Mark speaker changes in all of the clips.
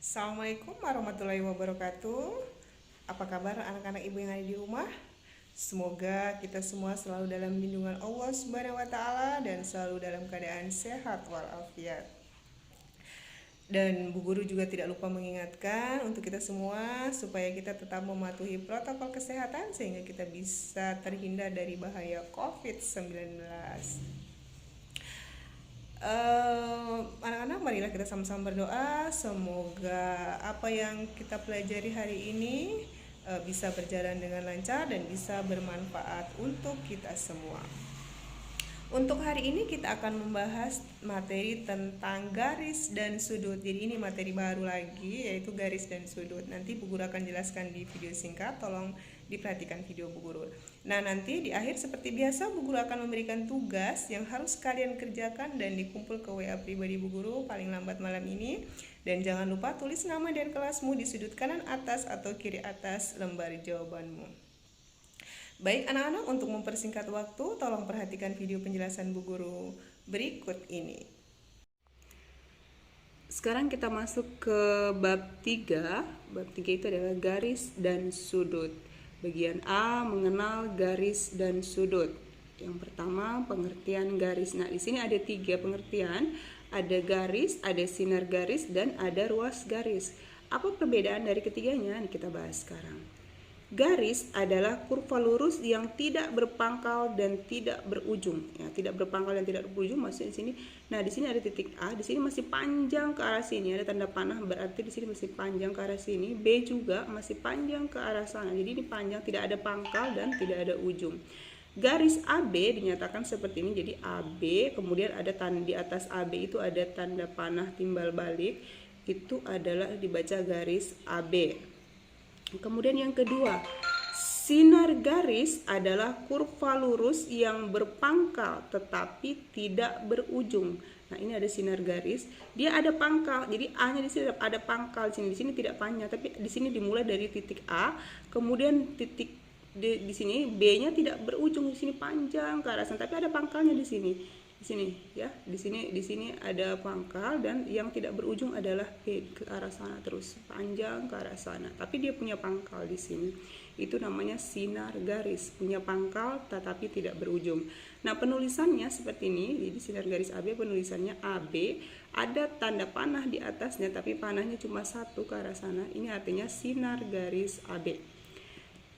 Speaker 1: Assalamualaikum warahmatullahi wabarakatuh. Apa kabar anak-anak ibu yang ada di rumah? Semoga kita semua selalu dalam lindungan Allah Subhanahu wa taala dan selalu dalam keadaan sehat walafiat. Dan Bu Guru juga tidak lupa mengingatkan untuk kita semua supaya kita tetap mematuhi protokol kesehatan sehingga kita bisa terhindar dari bahaya COVID-19. Anak-anak, marilah kita sama-sama berdoa. Semoga apa yang kita pelajari hari ini bisa berjalan dengan lancar dan bisa bermanfaat untuk kita semua. Untuk hari ini kita akan membahas materi tentang garis dan sudut. Jadi ini materi baru lagi, yaitu garis dan sudut. Nanti Bu Guru akan jelaskan di video singkat, tolong diperhatikan video Bu Guru. Nah, nanti di akhir seperti biasa Bu Guru akan memberikan tugas yang harus kalian kerjakan dan dikumpul ke WA pribadi Bu Guru paling lambat malam ini. Dan jangan lupa tulis nama dan kelasmu di sudut kanan atas atau kiri atas lembar jawabanmu. Baik anak-anak, untuk mempersingkat waktu, tolong perhatikan video penjelasan Bu Guru berikut ini. Sekarang kita masuk ke bab 3. Bab 3 itu adalah garis dan sudut. Bagian A, mengenal garis dan sudut. Yang pertama, pengertian garis. Nah, di sini ada 3 pengertian. Ada garis, ada sinar garis, dan ada ruas garis. Apa perbedaan dari ketiganya? Ini kita bahas sekarang. Garis adalah kurva lurus yang tidak berpangkal dan tidak berujung. Ya, tidak berpangkal dan tidak berujung maksudnya di sini. Nah, di sini ada titik A, di sini masih panjang ke arah sini, ada tanda panah berarti di sini masih panjang ke arah sini. B juga masih panjang ke arah sana. Jadi ini panjang, tidak ada pangkal dan tidak ada ujung. Garis AB dinyatakan seperti ini. Jadi AB, kemudian ada tanda di atas AB itu ada tanda panah timbal balik. Itu adalah dibaca garis AB. Kemudian yang kedua, sinar garis adalah kurva lurus yang berpangkal tetapi tidak berujung. Nah, ini ada sinar garis, dia ada pangkal. Jadi A-nya di sini ada pangkal, di sini tidak panjang, tapi di sini dimulai dari titik A, kemudian titik di sini B-nya tidak berujung, di sini panjang ke arah sana, tapi ada pangkalnya di sini. Di sini ya, di sini ada pangkal dan yang tidak berujung adalah ke arah sana terus panjang ke arah sana, tapi dia punya pangkal di sini. Itu namanya sinar garis, punya pangkal tetapi tidak berujung. Nah, penulisannya seperti ini. Jadi sinar garis AB penulisannya AB, ada tanda panah di atasnya tapi panahnya cuma satu ke arah sana. Ini artinya sinar garis AB.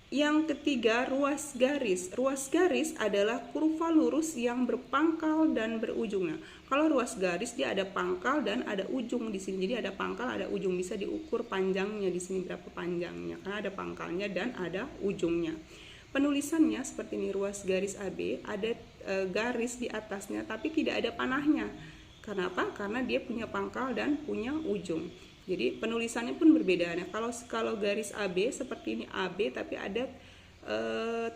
Speaker 1: Yang ketiga, ruas garis. Ruas garis adalah kurva lurus yang berpangkal dan berujung. Nah, kalau ruas garis dia ada pangkal dan ada ujung di sini. Jadi ada pangkal, ada ujung, bisa diukur panjangnya di sini berapa panjangnya karena ada pangkalnya dan ada ujungnya. Penulisannya seperti ini, ruas garis AB, ada garis di atasnya tapi tidak ada panahnya. Kenapa? Karena dia punya pangkal dan punya ujung. Jadi penulisannya pun berbeda. Nah, kalau garis AB seperti ini AB tapi ada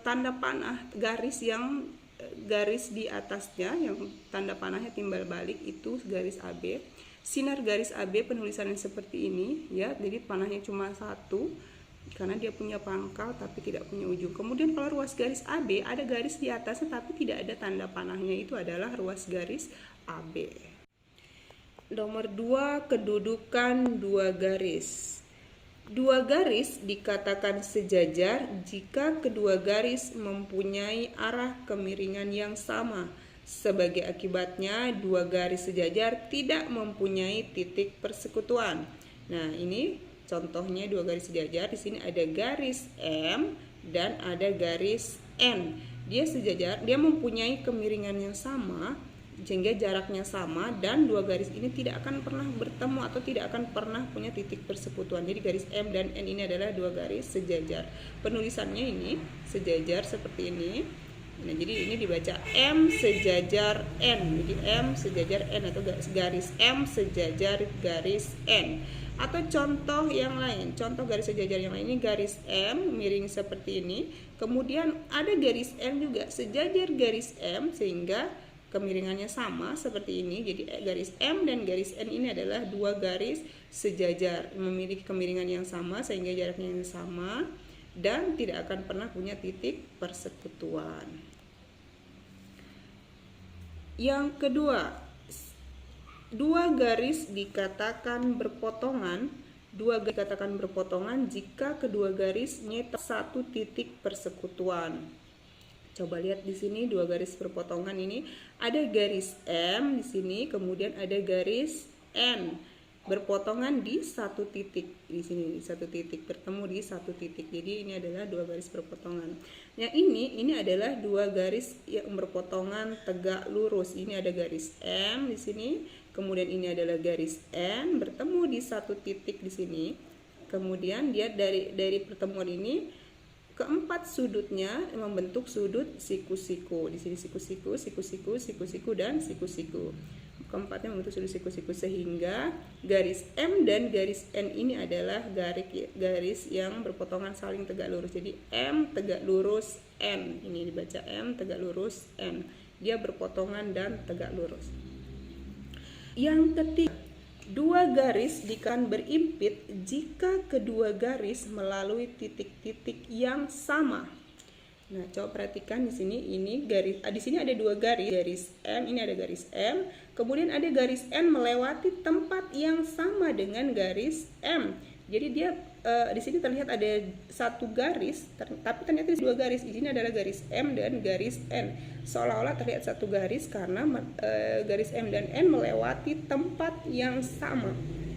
Speaker 1: tanda panah garis yang garis di atasnya yang tanda panahnya timbal balik, itu garis AB. Sinar garis AB penulisannya seperti ini ya. Jadi panahnya cuma satu karena dia punya pangkal tapi tidak punya ujung. Kemudian kalau ruas garis AB ada garis di atasnya tapi tidak ada tanda panahnya, itu adalah ruas garis AB. Nomor 2, kedudukan dua garis. Dua garis dikatakan sejajar jika kedua garis mempunyai arah kemiringan yang sama. Sebagai akibatnya, dua garis sejajar tidak mempunyai titik persekutuan. Nah, ini contohnya dua garis sejajar. Di sini ada garis M dan ada garis N. Dia sejajar, dia mempunyai kemiringan yang sama sehingga jaraknya sama, dan dua garis ini tidak akan pernah bertemu atau tidak akan pernah punya titik persekutuan. Jadi garis M dan N ini adalah dua garis sejajar. Penulisannya ini sejajar seperti ini. Nah, jadi ini dibaca M sejajar N. Jadi M sejajar N atau garis M sejajar garis N. Atau contoh yang lain, contoh garis sejajar yang lain, ini garis M miring seperti ini. Kemudian ada garis N juga sejajar garis M sehingga kemiringannya sama seperti ini. Jadi garis M dan garis N ini adalah dua garis sejajar, memiliki kemiringan yang sama sehingga jaraknya yang sama dan tidak akan pernah punya titik persekutuan. Yang kedua, dua garis dikatakan berpotongan Dua garis dikatakan berpotongan jika kedua garis nyata satu titik persekutuan. Coba lihat di sini dua garis berpotongan ini, ada garis M di sini, kemudian ada garis N berpotongan di satu titik di sini, di satu titik, bertemu di satu titik. Jadi ini adalah dua garis berpotongan. Yang ini adalah dua garis yang berpotongan tegak lurus. Ini ada garis M di sini, kemudian ini adalah garis N bertemu di satu titik di sini. Kemudian dia dari pertemuan ini keempat sudutnya membentuk sudut siku-siku. Di sini siku-siku, siku-siku, siku-siku, dan siku-siku. Keempatnya membentuk sudut siku-siku, sehingga garis M dan garis N ini adalah garis yang berpotongan saling tegak lurus. Jadi M tegak lurus N. Ini dibaca M tegak lurus N. Dia berpotongan dan tegak lurus. Yang ketiga, dua garis dikatakan berimpit jika kedua garis melalui titik-titik yang sama. Nah, coba perhatikan di sini, ini garis, di sini ada dua garis M, ini ada garis M, kemudian ada garis N melewati tempat yang sama dengan garis M. Jadi dia di sini terlihat ada satu garis, tapi ternyata dua garis. Di sini adalah garis M dan garis N. Seolah-olah terlihat satu garis karena garis M dan N melewati tempat yang sama.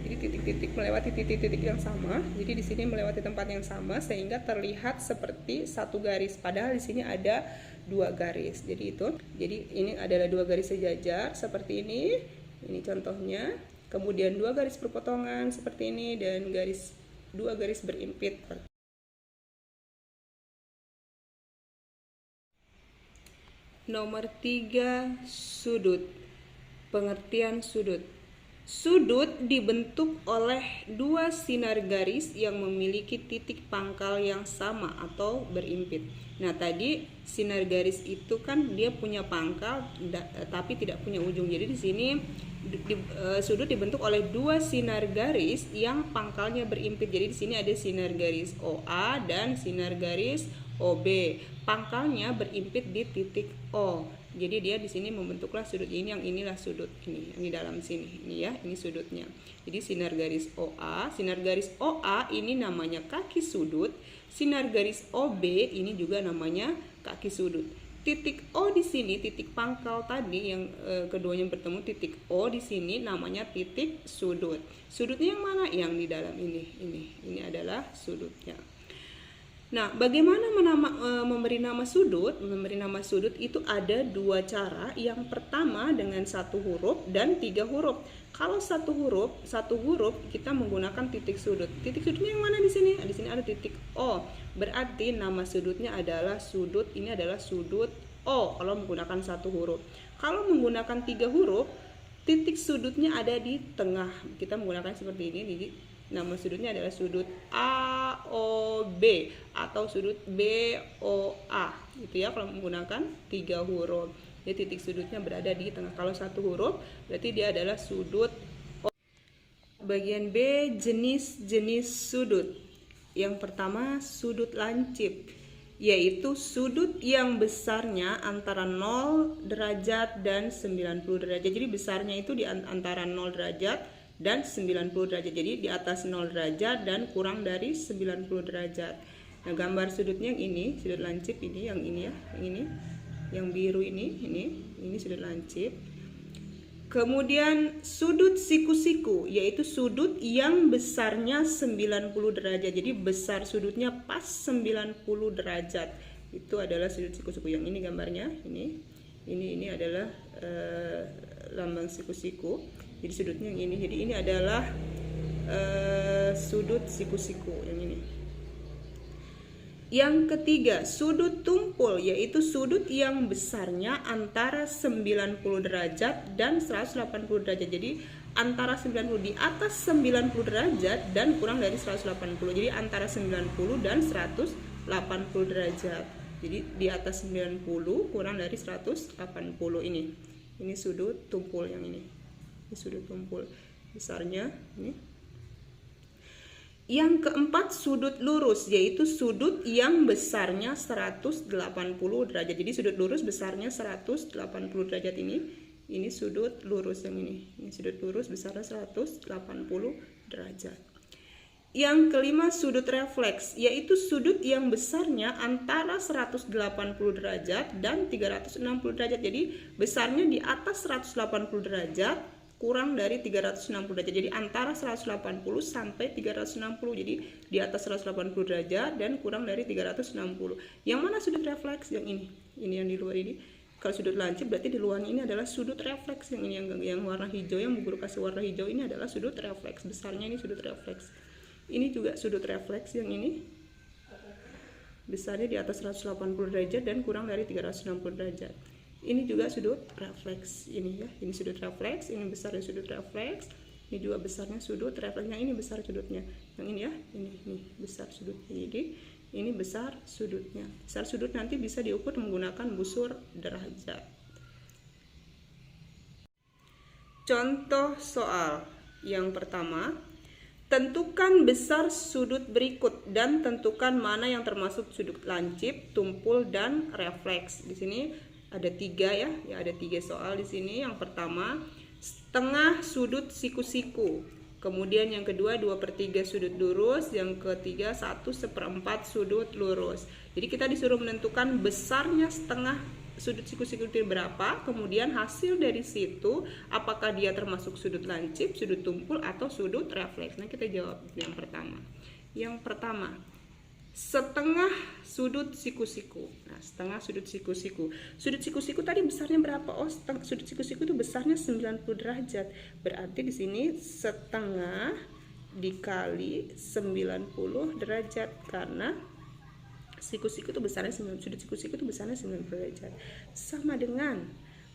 Speaker 1: Jadi titik-titik melewati titik-titik yang sama. Jadi di sini melewati tempat yang sama sehingga terlihat seperti satu garis. Padahal di sini ada dua garis. Jadi ini adalah dua garis sejajar seperti ini. Ini contohnya. Kemudian dua garis berpotongan seperti ini dan dua garis berimpit. Nomor 3, sudut. Pengertian sudut. Sudut dibentuk oleh dua sinar garis yang memiliki titik pangkal yang sama atau berimpit. Nah, tadi sinar garis itu kan dia punya pangkal tapi tidak punya ujung. Jadi di sini sudut dibentuk oleh dua sinar garis yang pangkalnya berimpit. Jadi di sini ada sinar garis OA dan sinar garis OB. Pangkalnya berimpit di titik O. Jadi dia di sini membentuklah sudut ini, yang inilah sudut ini, yang di dalam sini. Ini ya, ini sudutnya. Jadi sinar garis OA ini namanya kaki sudut. Sinar garis OB ini juga namanya kaki sudut. Titik O di sini, titik pangkal tadi yang keduanya bertemu, titik O di sini namanya titik sudut. Sudutnya yang mana? Yang di dalam ini. Ini adalah sudutnya. Nah, bagaimana memberi nama sudut? Memberi nama sudut itu ada dua cara. Yang pertama dengan satu huruf dan tiga huruf. Kalau satu huruf kita menggunakan titik sudut. Titik sudutnya yang mana di sini? Di sini ada titik O. Berarti nama sudutnya adalah sudut. Ini adalah sudut O kalau menggunakan satu huruf. Kalau menggunakan tiga huruf, titik sudutnya ada di tengah. Kita menggunakan seperti ini. Jadi nama sudutnya adalah sudut AOB atau sudut BOA, gitu ya, kalau menggunakan tiga huruf. Jadi titik sudutnya berada di tengah. Kalau satu huruf berarti dia adalah sudut O. Bagian B, jenis-jenis sudut. Yang pertama, sudut lancip, yaitu sudut yang besarnya antara 0 derajat dan 90 derajat. Jadi besarnya itu di antara 0 derajat dan 90 derajat. Jadi di atas 0 derajat dan kurang dari 90 derajat. Nah, gambar sudutnya yang ini, sudut lancip ini, yang ini ya, yang ini, yang biru ini sudut lancip. Kemudian sudut siku-siku, yaitu sudut yang besarnya 90 derajat. Jadi besar sudutnya pas 90 derajat. Itu adalah sudut siku-siku. Yang ini gambarnya, ini adalah lambang siku-siku. Jadi sudutnya yang ini. Jadi ini adalah sudut siku-siku yang ini. Yang ketiga, sudut tumpul, yaitu sudut yang besarnya antara 90 derajat dan 180 derajat. Jadi antara 90, di atas 90 derajat dan kurang dari 180. Jadi antara 90 dan 180 derajat. Jadi di atas 90 kurang dari 180 ini. Ini sudut tumpul yang ini. Ini sudut tumpul besarnya ini. Yang keempat, sudut lurus, yaitu sudut yang besarnya 180 derajat. Jadi sudut lurus besarnya 180 derajat ini. Ini sudut lurus yang ini. Ini sudut lurus besarnya 180 derajat. Yang kelima, sudut refleks, yaitu sudut yang besarnya antara 180 derajat dan 360 derajat. Jadi besarnya di atas 180 derajat, kurang dari 360 derajat. Jadi antara 180 sampai 360. Jadi di atas 180 derajat dan kurang dari 360. Yang mana sudut refleks? Yang ini. Ini yang di luar ini. Kalau sudut lancip berarti di luarnya ini adalah sudut refleks. Yang ini yang warna hijau, yang guru kasih warna hijau ini adalah sudut refleks. Besarnya ini sudut refleks. Ini juga sudut refleks, yang ini besarnya di atas 180 derajat dan kurang dari 360 derajat. Ini juga sudut refleks, ini ya, ini sudut refleks, ini besarnya sudut refleks, ini juga besarnya sudut refleks. Yang ini besar sudutnya, yang ini ya, ini besar sudutnya. Jadi ini besar sudutnya. Besar sudut nanti bisa diukur menggunakan busur derajat. Contoh soal yang pertama, tentukan besar sudut berikut dan tentukan mana yang termasuk sudut lancip, tumpul, dan refleks. Di sini ada 3 ya, ada 3 soal di sini. Yang pertama, setengah sudut siku-siku. Kemudian yang kedua 2/3 sudut lurus, yang ketiga 1/4 sudut lurus. Jadi kita disuruh menentukan besarnya setengah sudut siku-siku itu berapa, kemudian hasil dari situ apakah dia termasuk sudut lancip, sudut tumpul, atau sudut refleks. Nah, kita jawab yang pertama. Yang pertama, setengah sudut siku-siku. Nah, setengah sudut siku-siku. Sudut siku-siku tadi besarnya berapa? Oh, sudut siku-siku itu besarnya 90 derajat. Berarti di sini setengah dikali 90 derajat, karena siku-siku itu besarnya 90, sudut siku-siku itu besarnya 90 derajat. Sama dengan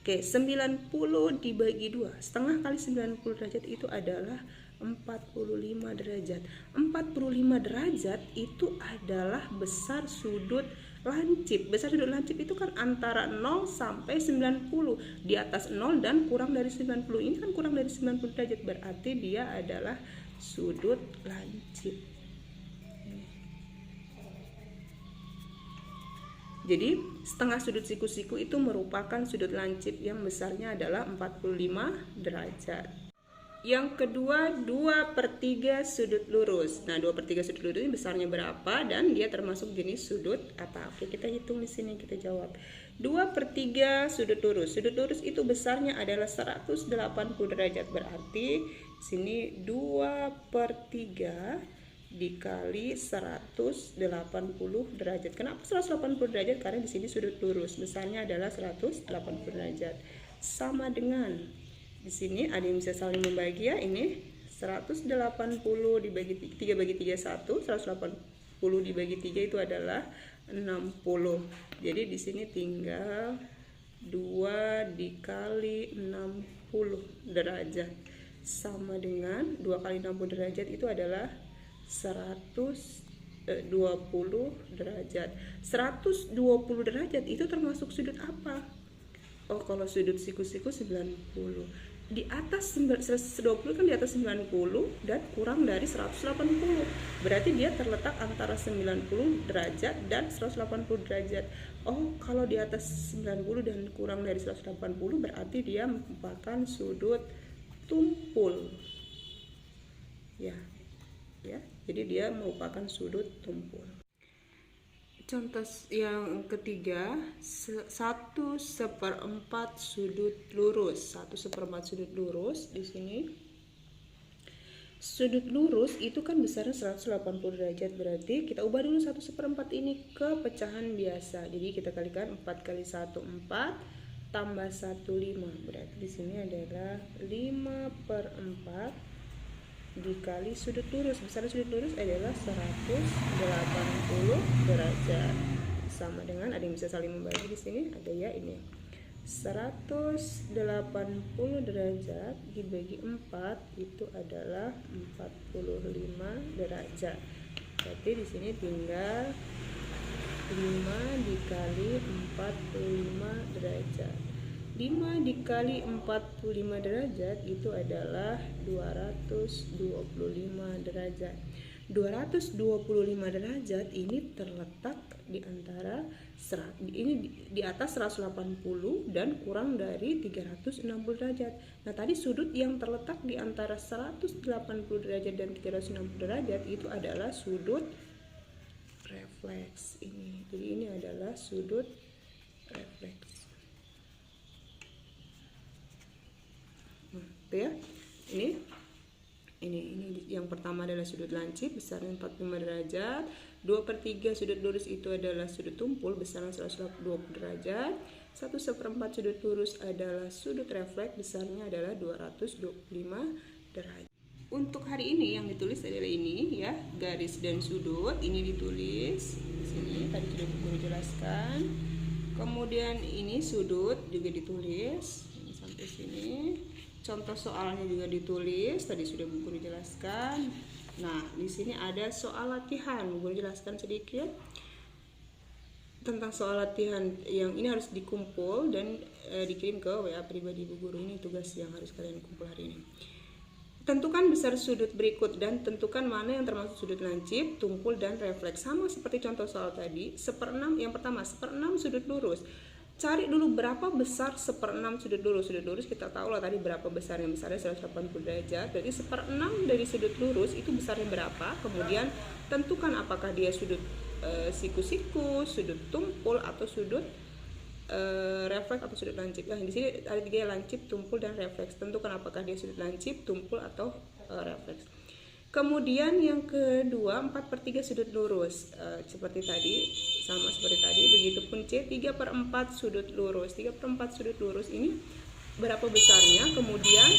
Speaker 1: 90 dibagi 2. Setengah kali 90 derajat itu adalah 45 derajat. 45 derajat itu adalah besar sudut lancip. Besar sudut lancip itu kan antara 0 sampai 90. Di atas 0 dan kurang dari 90. Ini kan kurang dari 90 derajat, berarti dia adalah sudut lancip. Jadi setengah sudut siku-siku itu merupakan sudut lancip yang besarnya adalah 45 derajat. Yang kedua, 2/3 sudut lurus. Nah, 2/3 sudut lurus ini besarnya berapa dan dia termasuk jenis sudut apa? Oke, kita hitung di sini, kita jawab. 2/3 sudut lurus. Sudut lurus itu besarnya adalah 180 derajat. Berarti sini 2/3 dikali 180 derajat. Kenapa 180 derajat? Karena di sini sudut lurus besarnya adalah 180 derajat. Sama dengan di sini ada yang bisa saling membagi ya. Ini 180 dibagi 3 bagi 3 1, 180 dibagi 3 itu adalah 60. Jadi di sini tinggal 2 dikali 60 derajat. Sama dengan 2 kali 60 derajat itu adalah 120 derajat. 120 derajat itu termasuk sudut apa? Oh, kalau sudut siku-siku 90. Di atas 120 kan di atas 90 dan kurang dari 180. Berarti dia terletak antara 90 derajat dan 180 derajat. Oh, kalau di atas 90 dan kurang dari 180 berarti dia merupakan sudut tumpul. Ya. Jadi dia merupakan sudut tumpul. Contoh yang ketiga, 1/4 sudut lurus. 1/4 sudut lurus di sini. Sudut lurus itu kan besarnya 180 derajat, berarti kita ubah dulu 1/4 ini ke pecahan biasa. Jadi kita kalikan 4 kali 1 4 tambah 1 5. Berarti di sini adalah 5/4 dikali sudut lurus. Besar sudut lurus adalah 180 derajat. Sama dengan, ada yang bisa saling membagi di sini, ada ya ini. 180 derajat dibagi 4 itu adalah 45 derajat. Berarti di sini tinggal 5 dikali 45 derajat. 5 dikali 45 derajat itu adalah 225 derajat. 225 derajat ini terletak di antara di atas 180 dan kurang dari 360 derajat. Nah, tadi sudut yang terletak di antara 180 derajat dan 360 derajat itu adalah sudut refleks ini. Jadi ini adalah sudut refleks. Itu ya. Ini yang pertama adalah sudut lancip besarnya 45 derajat. 2/3 sudut lurus itu adalah sudut tumpul besarnya 120 derajat. 1/4 sudut lurus adalah sudut refleks besarnya adalah 225 derajat. Untuk hari ini yang ditulis adalah ini ya, garis dan sudut ini ditulis di sini tadi sudah guru jelaskan. Kemudian ini sudut juga ditulis ini sampai sini. Contoh soalnya juga ditulis, tadi sudah Bu Guru jelaskan. Nah, di sini ada soal latihan, Bu Guru jelaskan sedikit tentang soal latihan yang ini harus dikumpul dan dikirim ke WA pribadi Bu Guru. Ini tugas yang harus kalian kumpul hari ini. Tentukan besar sudut berikut dan tentukan mana yang termasuk sudut lancip, tumpul, dan refleks. Sama seperti contoh soal tadi, 1/6 yang pertama, 1/6 sudut lurus. Cari dulu berapa besar 1/6 sudut lurus. Sudut lurus kita tahu lah tadi berapa besarnya. Besarnya 180 derajat. Berarti 1/6 dari sudut lurus itu besarnya berapa. Kemudian tentukan apakah dia sudut siku-siku, sudut tumpul, atau sudut refleks atau sudut lancip. Nah, di sini ada 3, lancip, tumpul, dan refleks. Tentukan apakah dia sudut lancip, tumpul, atau refleks. Kemudian yang kedua, 4/3 sudut lurus. Seperti tadi, sama seperti tadi, begitupun C, 3/4 sudut lurus. 3/4 sudut lurus ini berapa besarnya? Kemudian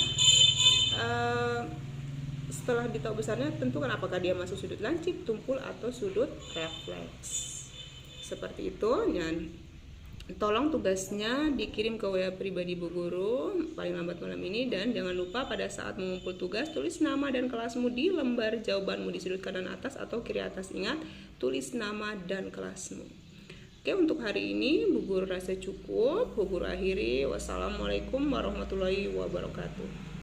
Speaker 1: setelah ditahu besarnya, tentukan apakah dia masuk sudut lancip, tumpul, atau sudut refleks. Seperti itu. Dan tolong tugasnya dikirim ke WA pribadi Bu Guru paling lambat malam ini, dan jangan lupa pada saat mengumpul tugas tulis nama dan kelasmu di lembar jawabanmu di sudut kanan atas atau kiri atas. Ingat, tulis nama dan kelasmu. Oke, untuk hari ini Bu Guru rasa cukup. Bu Guru akhiri. Wassalamualaikum warahmatullahi wabarakatuh.